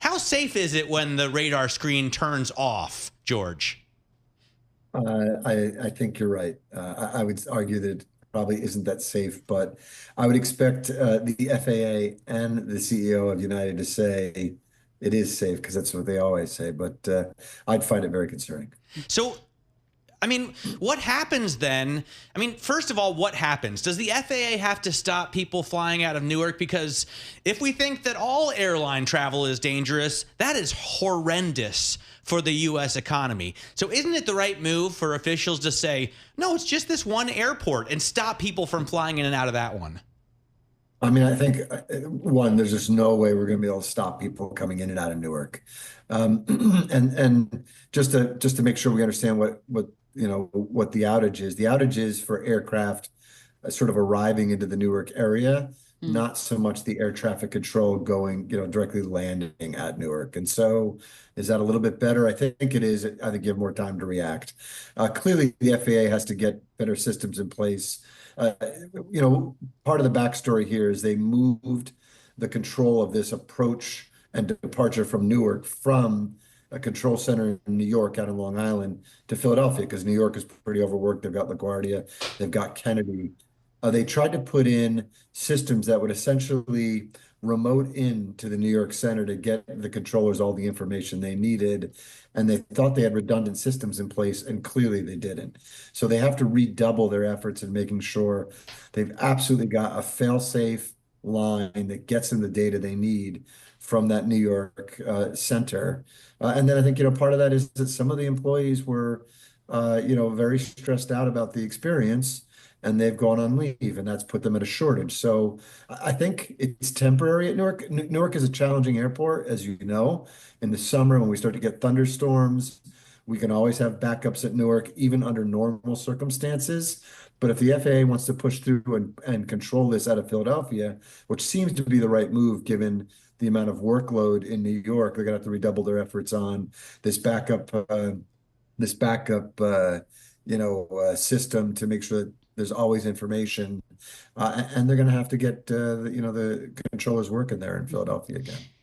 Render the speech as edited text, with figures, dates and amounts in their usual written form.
How safe is it when the radar screen turns off, George? I think you're right. I would argue that it probably isn't that safe, but I would expect the FAA and the CEO of United to say it is safe because that's what they always say. But I'd find it very concerning. So, I mean, what happens then? I mean, first of all, what happens? Does the FAA have to stop people flying out of Newark? Because if we think that all airline travel is dangerous, that is horrendous for the U.S. economy. So isn't it the right move for officials to say, no, it's just this one airport and stop people from flying in and out of that one? I mean, I think one, there's just no way we're going to be able to stop people coming in and out of Newark. Um, and just to make sure we understand what the outage is. The outage is for aircraft sort of arriving into the Newark area, Hmm. not so much the air traffic control going, directly landing at Newark. And so is that a little bit better? I think it is. I think you have more time to react. Clearly, the FAA has to get better systems in place. Uh, Part of the backstory here is they moved the control of this approach and departure from Newark from a control center in New York out in Long Island to Philadelphia because New York is pretty overworked. They've got LaGuardia, they've got Kennedy. They tried to put in systems that would essentially remote in to the New York Center to get the controllers all the information they needed. And they thought they had redundant systems in place, and clearly they didn't. So they have to redouble their efforts in making sure they've absolutely got a fail-safe line that gets them the data they need from that New York center. And then I think, part of that is that some of the employees were, very stressed out about the experience and they've gone on leave and that's put them at a shortage. So I think it's temporary at Newark. Newark is a challenging airport, as you know. In the summer, when we start to get thunderstorms, we can always have backups at Newark, even under normal circumstances. But if the FAA wants to push through and control this out of Philadelphia, which seems to be the right move given the amount of workload in New York, they're going to have to redouble their efforts on this backup, this backup, system to make sure that there's always information, and they're going to have to get the controllers working there in Philadelphia again.